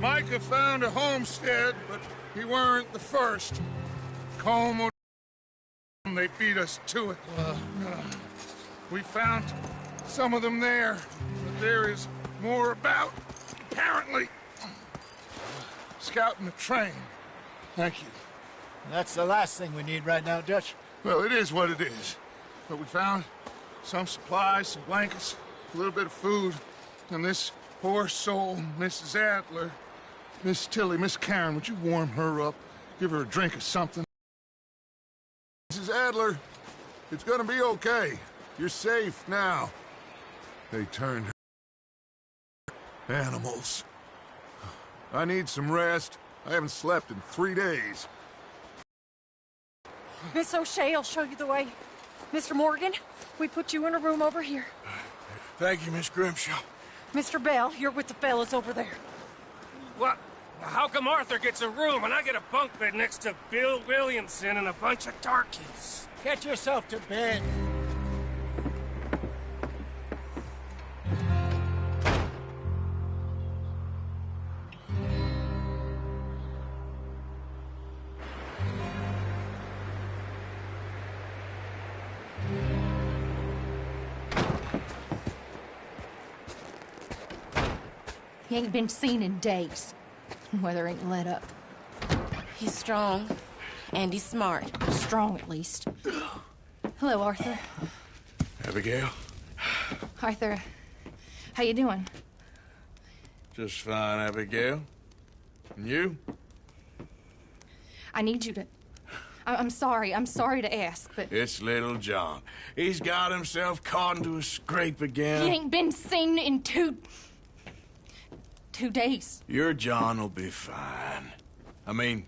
Micah found a homestead, but he weren't the first. Como, they beat us to it. We found some of them there, but there is more about, apparently. Scouting the train. Thank you. That's the last thing we need right now, Dutch. Well, it is what it is. But we found some supplies, some blankets, a little bit of food, and this poor soul, Mrs. Adler, Miss Tilly, Miss Karen, would you warm her up? Give her a drink or something? Mrs. Adler, it's gonna be okay. You're safe now. They turned her animals. I need some rest. I haven't slept in 3 days. Miss O'Shea will show you the way. Mr. Morgan, we put you in a room over here. Thank you, Miss Grimshaw. Mr. Bell, you're with the fellas over there. What? How come Arthur gets a room and I get a bunk bed next to Bill Williamson and a bunch of darkies? Get yourself to bed. He ain't been seen in days. Weather ain't let up. He's strong, and he's smart. Strong, at least. Hello, Arthur. Abigail? Arthur, how you doing? Just fine, Abigail. And you? I need you to... I'm sorry to ask, but... It's little John. He's got himself caught into a scrape again. He ain't been seen in 2 days. Your John will be fine. I mean,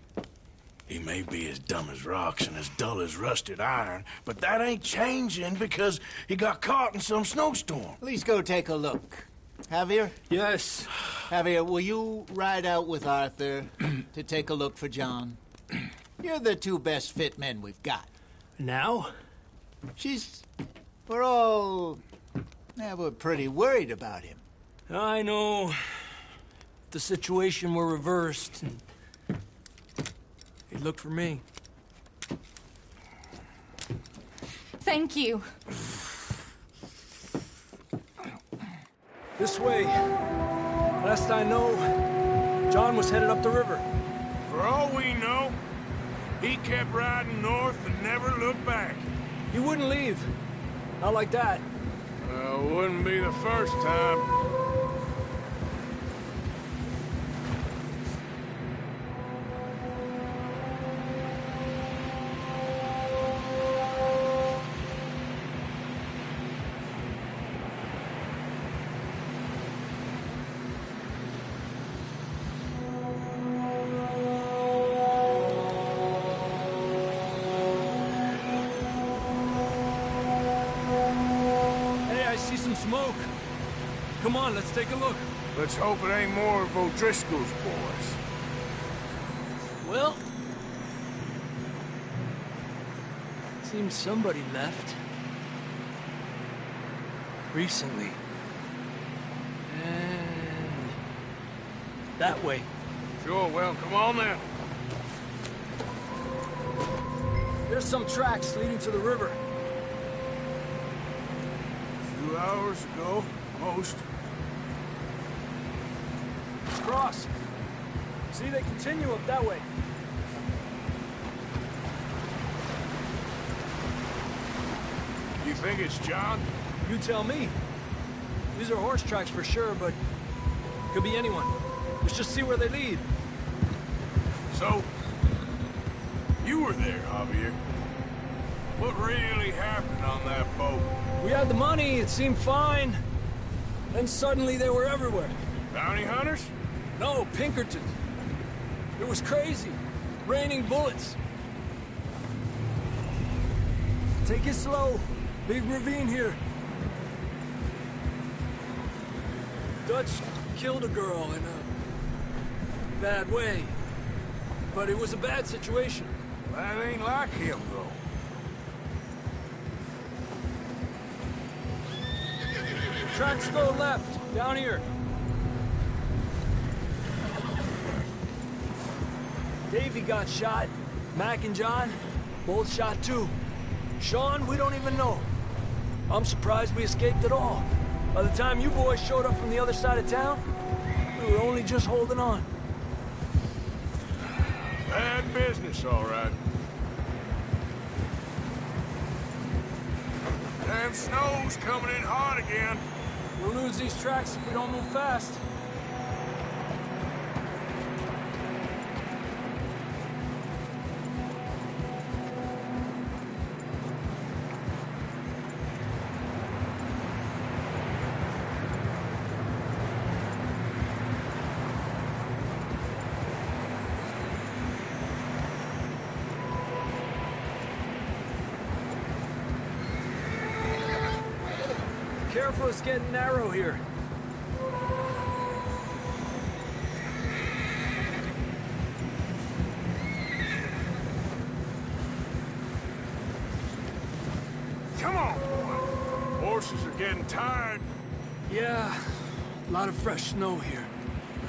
he may be as dumb as rocks and as dull as rusted iron, but that ain't changing because he got caught in some snowstorm. Please go take a look. Javier? Yes. Javier, will you ride out with Arthur to take a look for John? You're the 2 best fit men we've got. Now? We're pretty worried about him. I know. The situation were reversed. He looked for me. Thank you. This way. Last I know, John was headed up the river. For all we know, he kept riding north and never looked back. He wouldn't leave. Not like that. Wouldn't be the first time. Smoke. Come on, let's take a look. Let's hope it ain't more of O'Driscoll's boys. Well, seems somebody left. Recently. And that way. Sure, well, come on then. There's some tracks leading to the river. 2 hours ago, most. Let's cross. See, they continue up that way. You think it's John? You tell me. These are horse tracks for sure, but could be anyone. Let's just see where they lead. So, you were there, Javier. What really happened on that boat? We had the money, it seemed fine. Then suddenly they were everywhere. Bounty hunters? No, Pinkerton. It was crazy. Raining bullets. Take it slow. Big ravine here. Dutch killed a girl in a bad way. But it was a bad situation. That ain't like him, though. Tracks go left, down here. Davey got shot. Mac and John, both shot too. Sean, we don't even know. I'm surprised we escaped at all. By the time you boys showed up from the other side of town, we were only just holding on. Bad business, all right. Damn snow's coming in hard again. We'll lose these tracks if we don't move fast. Careful, it's getting narrow here. Come on, boy. Horses are getting tired. Yeah, a lot of fresh snow here.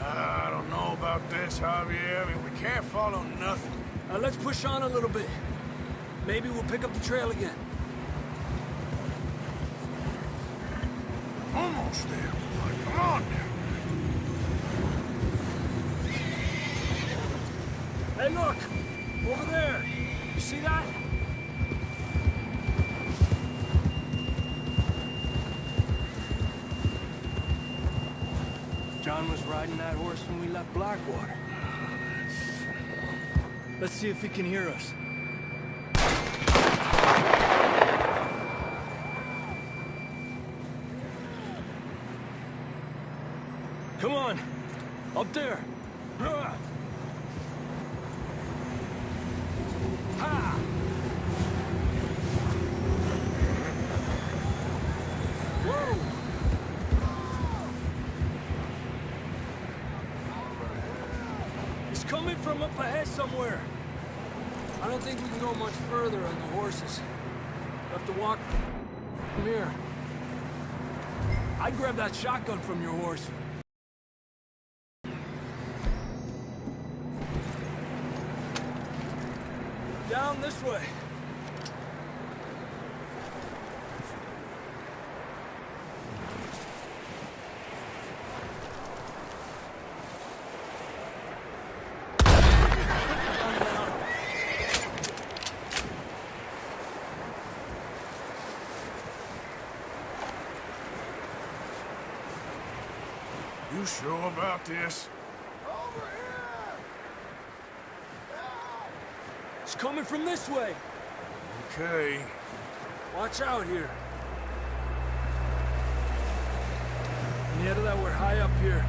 I don't know about this, Javier. I mean, we can't follow nothing. Let's push on a little bit. Maybe we'll pick up the trail again. Almost there, boy. Come on now. Hey, look! Over there! You see that? John was riding that horse when we left Blackwater. Let's see if he can hear us. Come on! Up there! Ha! Whoa! It's coming from up ahead somewhere. I don't think we can go much further on the horses. We'll have to walk from here. I'd grab that shotgun from your horse. Down this way. You sure about this? It's coming from this way. Okay. Watch out here. And yet that we're high up here.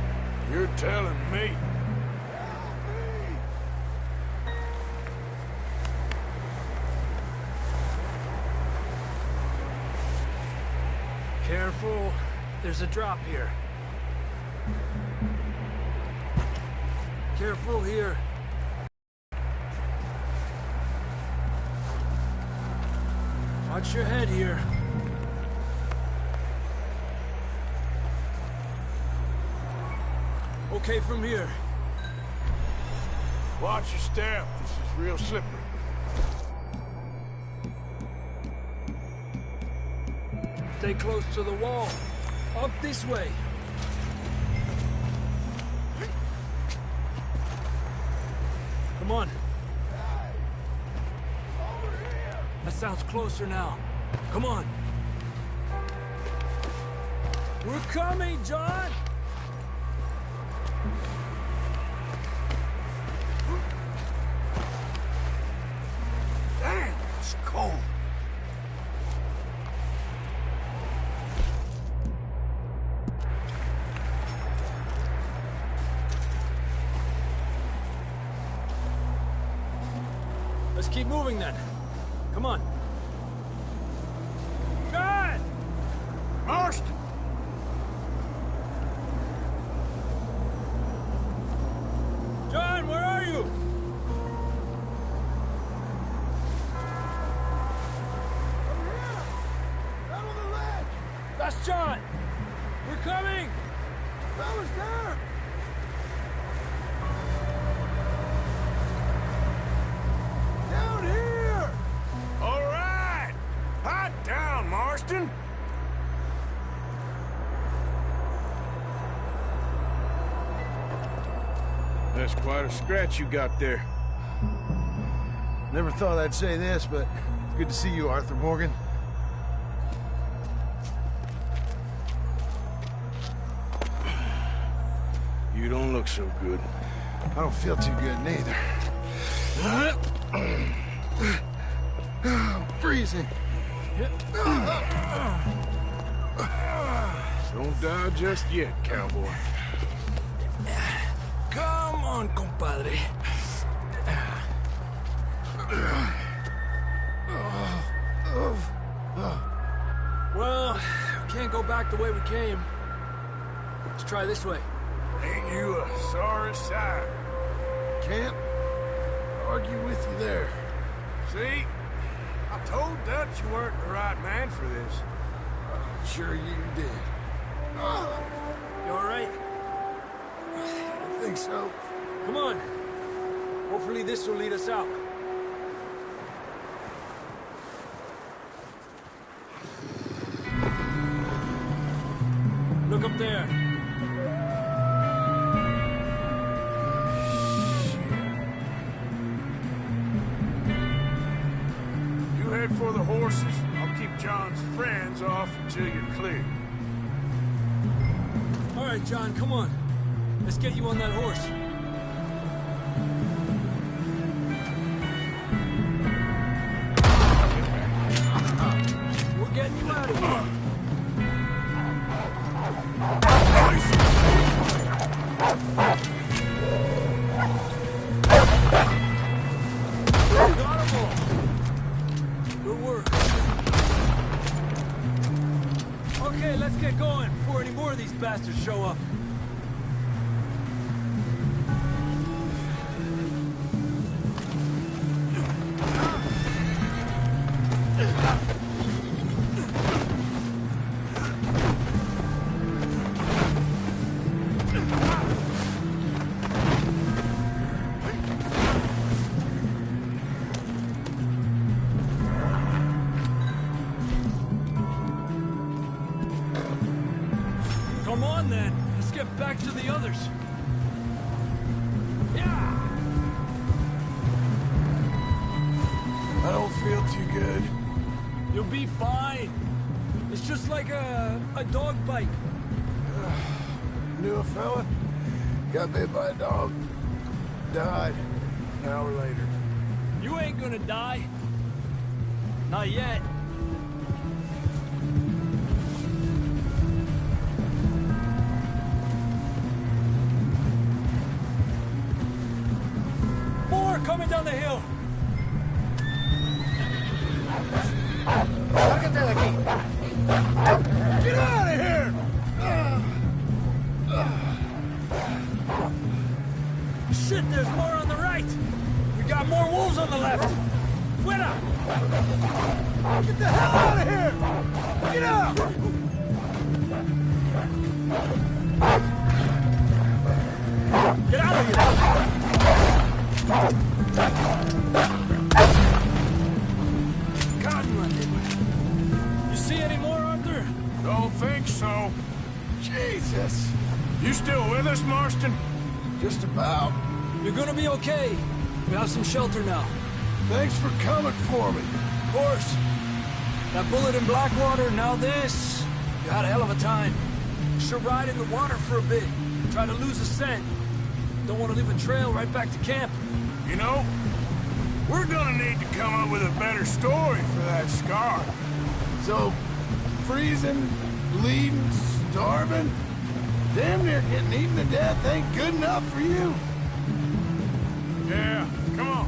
You're telling me. Careful. There's a drop here. Careful here. Watch your head here. Okay from here. Watch your step. This is real slippery. Stay close to the wall. Up this way. Come on. That sounds closer now. Come on. We're coming, John! Damn, it's cold. Let's keep moving then. Come on. John! Marston! John, where are you? Down on the ledge! That's John! We're coming! Fellas there! That's quite a scratch you got there. Never thought I'd say this, but it's good to see you, Arthur Morgan. You don't look so good. I don't feel too good, neither. I'm freezing. Don't die just yet, cowboy. Come on, compadre. Well, we can't go back the way we came. Let's try this way. Ain't you a sorry sight? Can't argue with you there. See? I told Dutch you weren't the right man for this. I'm sure you did. You all right? I think so. Come on. Hopefully this will lead us out. Look up there. You head for the horses. I'll keep John's friends off until you're clear. All right, John, come on. Let's get you on that horse. We're getting you out of here. Got 'em all. Good work. Okay, let's get going before any more of these bastards show up. Come on, then. Let's get back to the others. Yeah! I don't feel too good. You'll be fine. It's just like a dog bite. Knew a fella, got bit by a dog, died an hour later. You ain't gonna die. Not yet. More coming down the hill. Get out of here! Shit, there's more on the right. We got more wolves on the left. Fuera! Get the hell out of here! Get out! Get out of here! God, run. You see any more, Arthur? Don't think so. Jesus! You still with us, Marston? Just about. You're gonna be okay. We have some shelter now. Thanks for coming for me. Of course. That bullet in Blackwater, now this. You had a hell of a time. Should ride in the water for a bit. Try to lose a scent. Don't want to leave a trail right back to camp. You know, we're gonna need to come up with a better story for that scar. So, freezing, bleeding, starving, damn near getting eaten to death ain't good enough for you. Yeah, come on.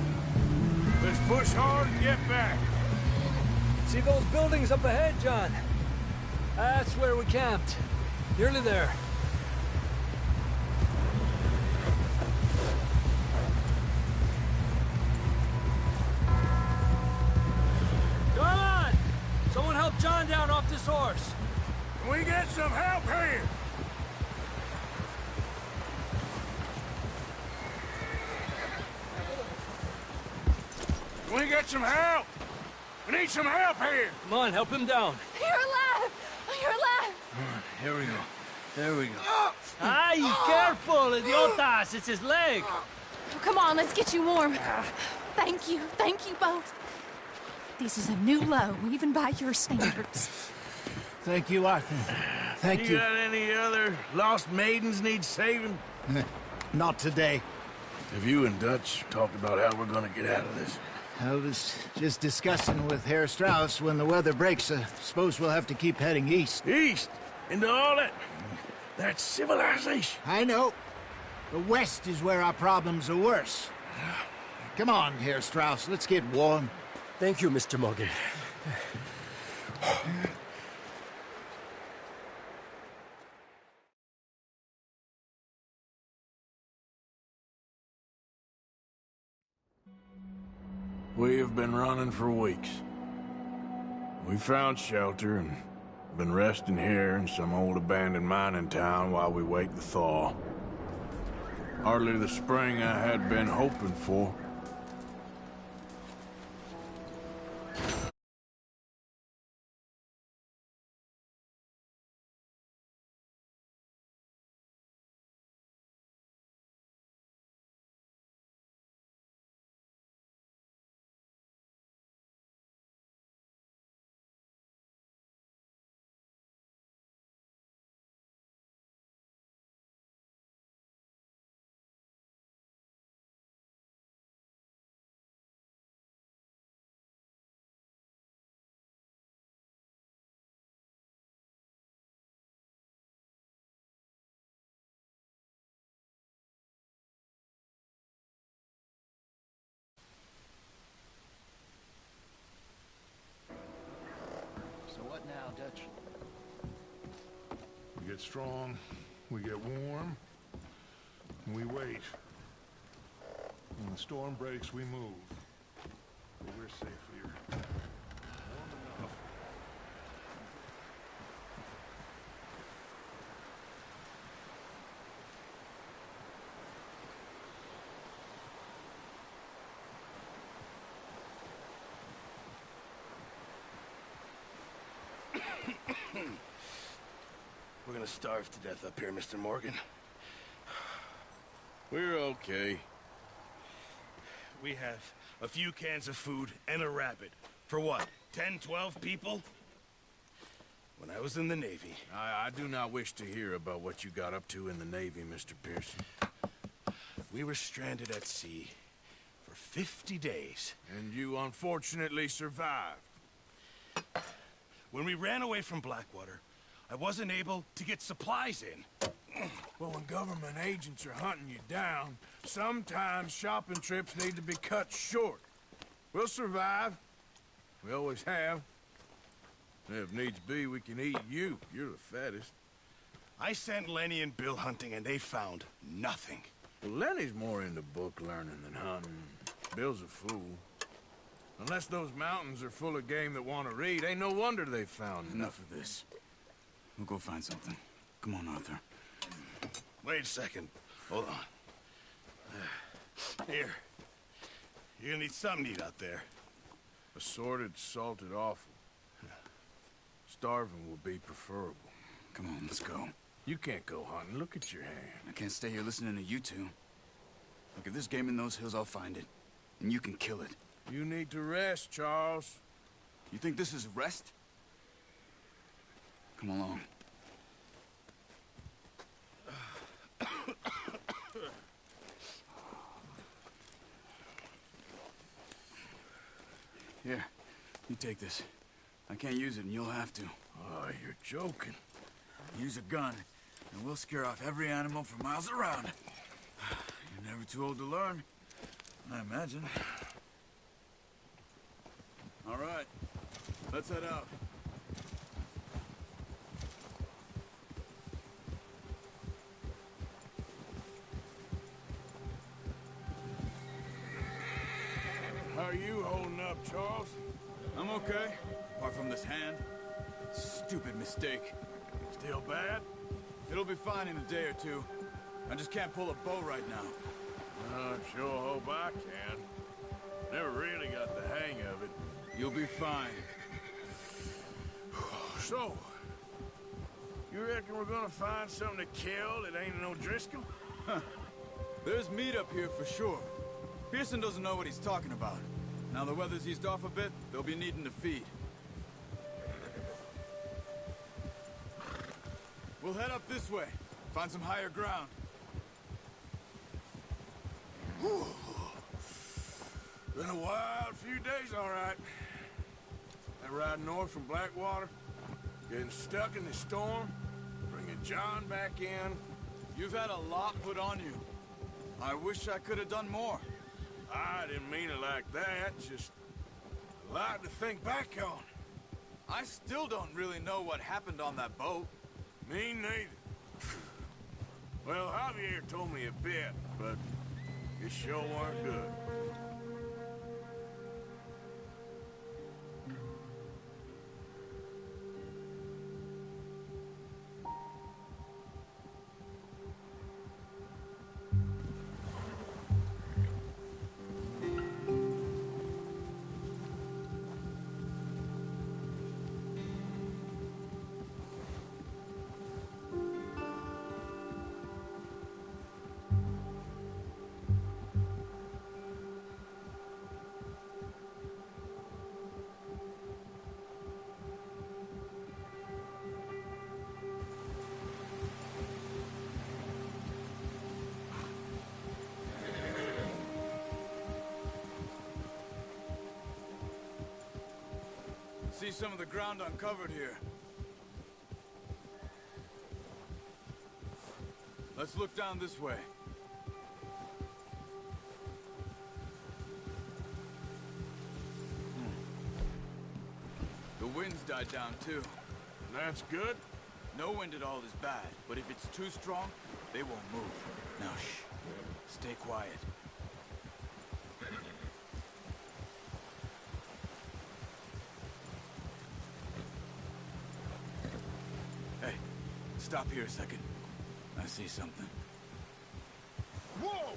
Let's push hard and get back. See those buildings up ahead, John? That's where we camped. Nearly there. Come on! Someone help John down off this horse. Can we get some help here? Can we get some help? We need some help here. Come on, help him down. You're alive! You're alive! Here we go. There we go. Ah! Ay, careful, idiotas! It's his leg! Oh, come on, let's get you warm. Thank you both. This is a new low, even by your standards. Thank you, Arthur. Thank you. You got any other lost maidens need saving? Not today. Have you and Dutch talked about how we're gonna get out of this? I was just discussing with Herr Strauss when the weather breaks. I suppose we'll have to keep heading east. East? Into all that... That's civilization. I know. The west is where our problems are worse. Come on, Herr Strauss. Let's get warm. Thank you, Mr. Morgan. We have been running for weeks. We found shelter and been resting here in some old abandoned mining town while we wait the thaw. Hardly the spring I had been hoping for. So what now, Dutch? We get strong, we get warm, and we wait. When the storm breaks, we move. But we're safe here. Warm enough. We're gonna starve to death up here, Mr. Morgan. We're okay. We have a few cans of food and a rabbit. For what, 10, 12 people? When I was in the Navy... I do not wish to hear about what you got up to in the Navy, Mr. Pearson. We were stranded at sea for 50 days. And you unfortunately survived. When we ran away from Blackwater, I wasn't able to get supplies in. Well, when government agents are hunting you down, sometimes shopping trips need to be cut short. We'll survive. We always have. If needs be, we can eat you. You're the fattest. I sent Lenny and Bill hunting, and they found nothing. Well, Lenny's more into book learning than hunting. Bill's a fool. Unless those mountains are full of game that want to read, ain't no wonder they found Enough of this. We'll go find something. Come on, Arthur. Wait a second. Hold on. Here. You're gonna need something to eat out there. Assorted, salted offal. Starving will be preferable. Come on, let's go. You can't go hunting. Look at your hand. I can't stay here listening to you two. Look, if there's game in those hills, I'll find it. And you can kill it. You need to rest, Charles. You think this is rest? Come along. Here, you take this. I can't use it, and you'll have to. Oh, you're joking. Use a gun, and we'll scare off every animal for miles around. You're never too old to learn, I imagine. All right, let's head out. How are you holding up, Charles? I'm okay, apart from this hand. Stupid mistake. Still bad? It'll be fine in a day or two. I just can't pull a bow right now. I sure hope I can. Never really got the hang of it. You'll be fine. So, you You reckon we're gonna find something to kill that ain't no Driscoll? There's meat up here for sure. Pearson doesn't know what he's talking about. Now the weather's eased off a bit, they'll be needing to feed. We'll head up this way, find some higher ground. Whew. Been a wild few days, all right. That ride north from Blackwater, getting stuck in the storm, bringing John back in. You've had a lot put on you. I wish I could have done more. I didn't mean it like that, just a lot to think back on. I still don't really know what happened on that boat. Me neither. Well, Javier told me a bit, but it sure weren't good. See some of the ground uncovered here. Let's look down this way. The wind's died down too. That's good. No wind at all is bad, but if it's too strong, they won't move. Now shh. Stay quiet. Hey, stop here a second. I see something. Whoa!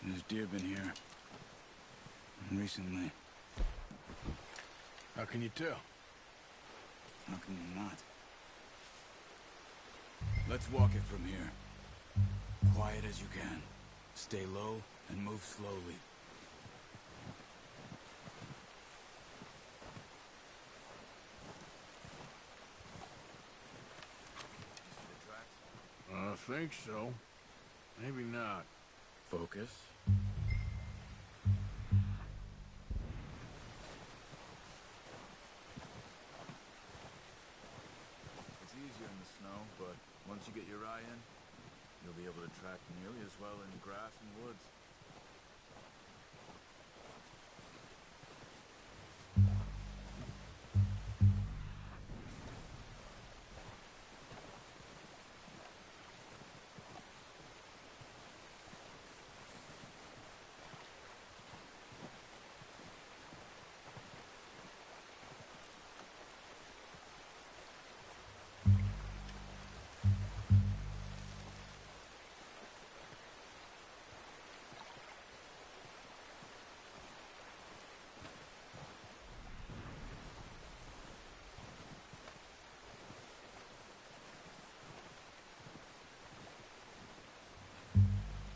There's deer been here. Recently. How can you tell? How can you not? Let's walk it from here. Quiet as you can. Stay low and move slowly. I think so. Maybe not. Focus. It's easier in the snow, but once you get your eye in, you'll be able to track nearly as well in grass and woods.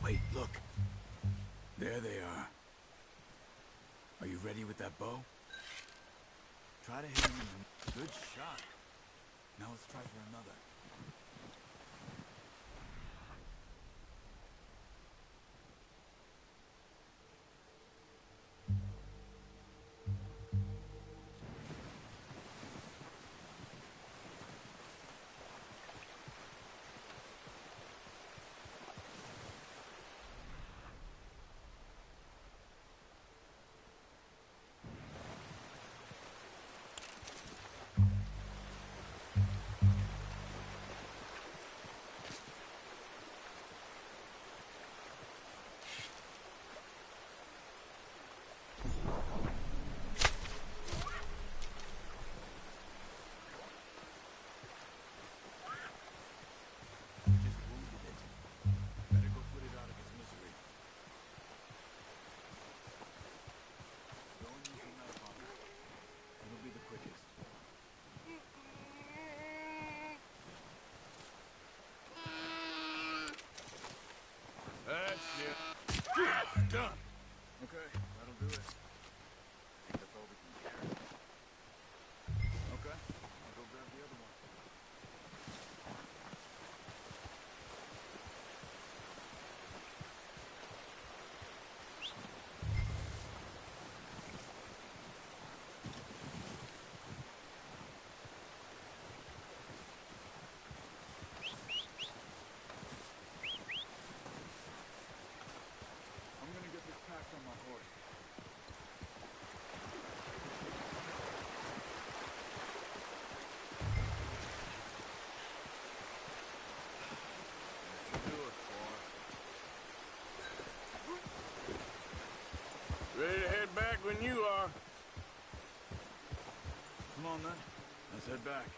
Wait, look. There they are. Are you ready with that bow? Try to hit him in the... Good shot. Now let's try for another. done. Okay, that'll do it. I think that's all we can carry. Okay, I'll go grab the other one. I'm gonna get this packed on my horse. That should do it, boy. Ready to head back when you are. Come on, then. Let's head back.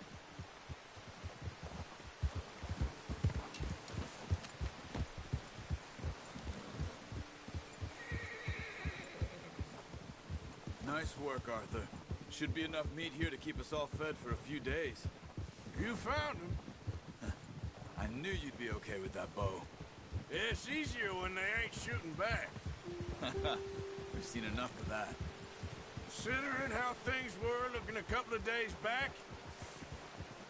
Nice work, Arthur. Should be enough meat here to keep us all fed for a few days. You found him. I knew you'd be okay with that bow. It's easier when they ain't shooting back. We've seen enough of that. Considering how things were looking a couple of days back,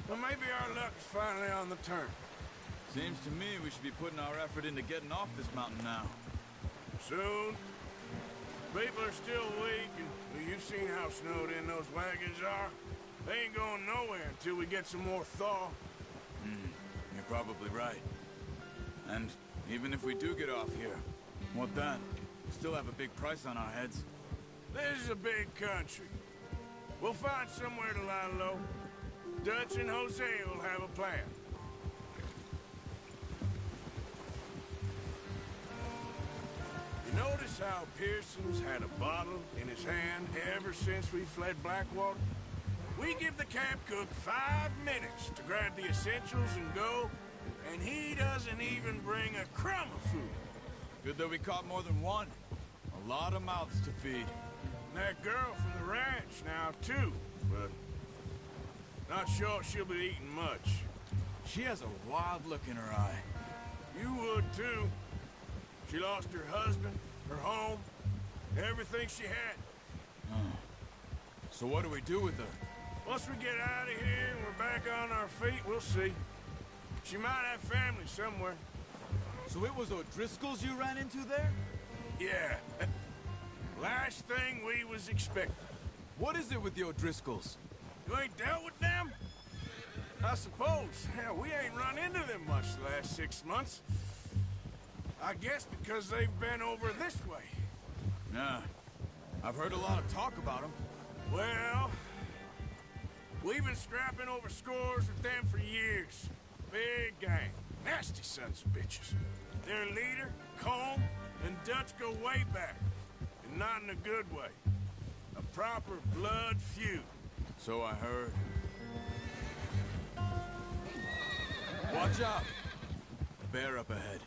well, maybe our luck is finally on the turn. Seems to me we should be putting our effort into getting off this mountain now. Soon. People are still weak, and well, you've seen how snowed in those wagons are. They ain't going nowhere until we get some more thaw. You're probably right. And even if we do get off here, what then? We still have a big price on our heads. This is a big country. We'll find somewhere to lie low. Dutch and Jose will have a plan. You notice how Pearson's had a bottle in his hand ever since we fled Blackwater? We give the camp cook 5 minutes to grab the essentials and go, and he doesn't even bring a crumb of food. Good that we caught more than one. A lot of mouths to feed. And that girl from the ranch now, too, but not sure she'll be eating much. She has a wild look in her eye. You would, too. She lost her husband, her home, everything she had. So what do we do with her? Once we get out of here and we're back on our feet, we'll see. She might have family somewhere. So it was O'Driscoll's you ran into there? Yeah. Last thing we was expecting. What is it with the O'Driscolls? You ain't dealt with them? I suppose. Hell, we ain't run into them much the last 6 months. I guess because they've been over this way. Yeah. I've heard a lot of talk about them. Well, we've been scrapping over scores with them for years. Big gang. Nasty sons of bitches. Their leader, Colm, and Dutch go way back. And not in a good way. A proper blood feud. So I heard. Watch out! A bear up ahead.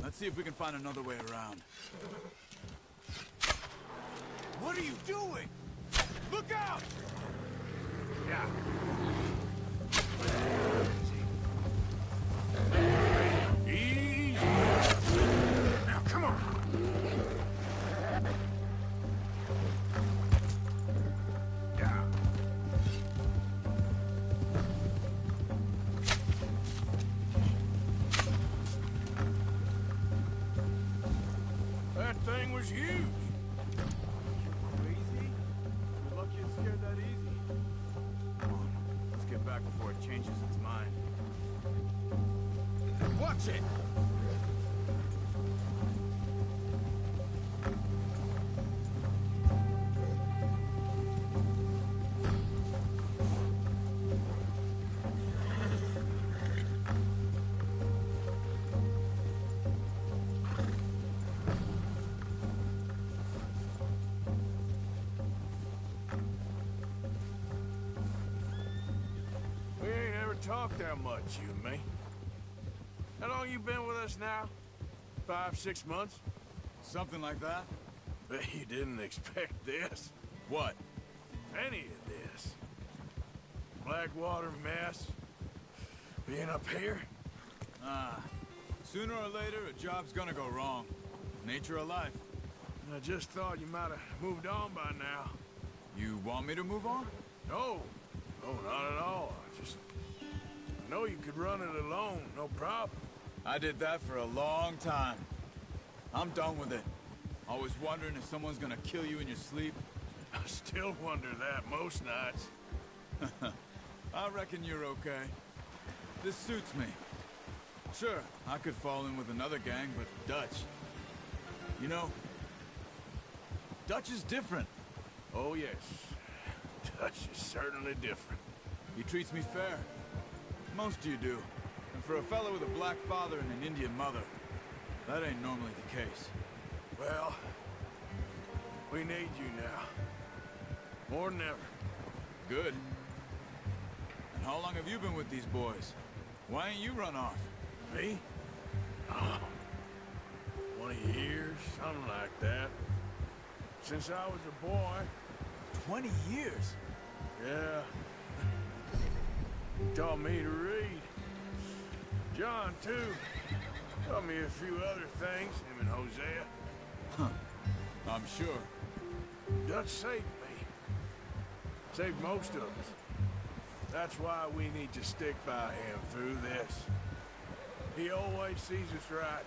Let's see if we can find another way around. What are you doing? Look out! Yeah. Easy. Now, come on. Down. That thing was huge. Crazy? You're lucky it's scared that easy. Come on, let's get back before it changes its mind. Watch it! We ain't ever talked that much, you and me. How long you been with us now? 5, 6 months? Something like that? Bet you didn't expect this. What? Any of this. Blackwater mess. Being up here? Sooner or later, a job's gonna go wrong. Nature of life. I just thought you might have moved on by now. You want me to move on? No. No, not at all. I know you could run it alone, no problem. I did that for a long time. I'm done with it. Always wondering if someone's gonna kill you in your sleep. I still wonder that most nights. I reckon you're okay. This suits me. Sure, I could fall in with another gang, but Dutch... You know, Dutch is different. Oh, yes. Dutch is certainly different. He treats me fair. Most of you do. And for a fellow with a black father and an Indian mother, that ain't normally the case. Well, we need you now. More than ever. Good. And how long have you been with these boys? Why ain't you run off? Me? Oh, 20 years, something like that. Since I was a boy. 20 years? Yeah. Taught me to read. John, too. Taught me a few other things, him and Hosea. Huh. I'm sure. Dutch saved me. Saved most of us. That's why we need to stick by him through this. He always sees us right.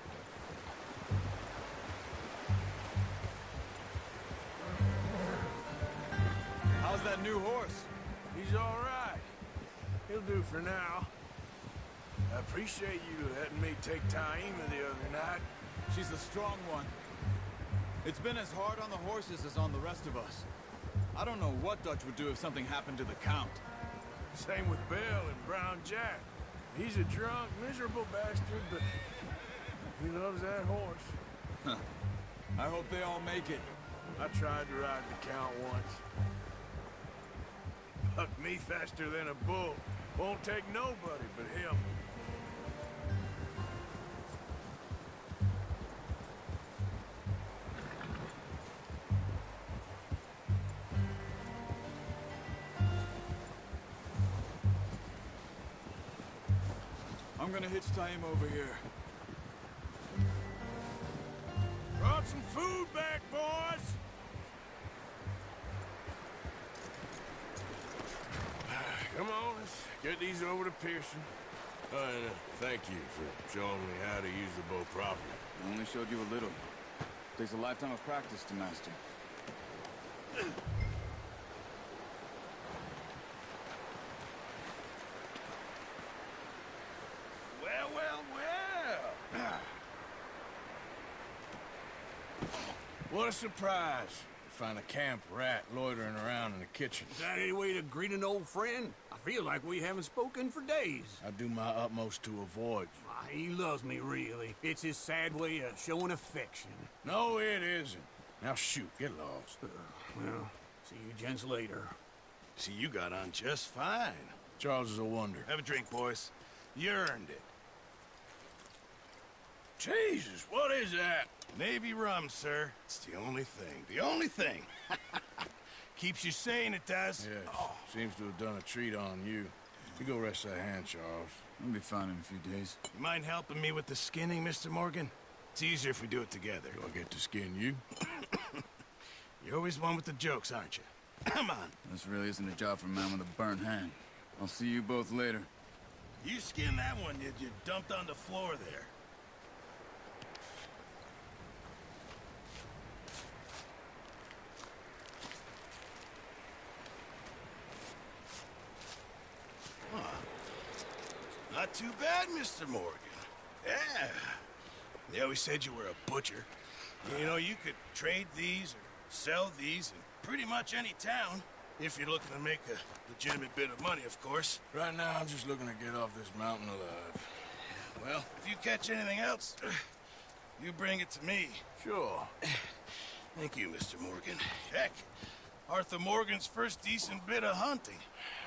How's that new horse? He's all right. He'll do for now. I appreciate you letting me take Taima the other night. She's a strong one. It's been as hard on the horses as on the rest of us. I don't know what Dutch would do if something happened to the Count. Same with Bill and Brown Jack. He's a drunk, miserable bastard, but he loves that horse. Huh. I hope they all make it. I tried to ride the Count once. Bucked me faster than a bull. Won't take nobody but him. I'm gonna hitch Taima over here. Brought some food back, boys! Come on, let's get these over to Pearson. And thank you for showing me how to use the bow properly. I only showed you a little. Takes a lifetime of practice to master. Well, well, well. What a surprise. Find a camp rat loitering around in the kitchen. Is that any way to greet an old friend? I feel like we haven't spoken for days. I do my utmost to avoid you. Ah, he loves me, really. It's his sad way of showing affection. No, it isn't. Now shoot, get lost. Well, see you gents later. See, you got on just fine. Charles is a wonder. Have a drink, boys. You earned it. Jesus, what is that? Navy rum, sir. It's the only thing. The only thing. Keeps you sane, it does. Yes, seems to have done a treat on you. You go rest that hand, Charles. I'll be fine in a few days. You mind helping me with the skinning, Mr. Morgan? It's easier if we do it together. Do I get to skin you? You're always one with the jokes, aren't you? Come on. This really isn't a job for a man with a burnt hand. I'll see you both later. You skinned that one you dumped on the floor there. Not too bad, Mr. Morgan. Yeah. They always said you were a butcher. You know, you could trade these or sell these in pretty much any town. If you're looking to make a legitimate bit of money, of course. Right now, I'm just looking to get off this mountain alive. Well, if you catch anything else, you bring it to me. Sure. Thank you, Mr. Morgan. Heck, Arthur Morgan's first decent bit of hunting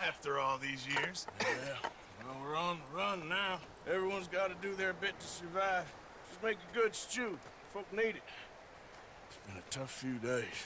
after all these years. Yeah. Well, we're on the run now. Everyone's got to do their bit to survive. Just make a good stew. Folk need it. It's been a tough few days.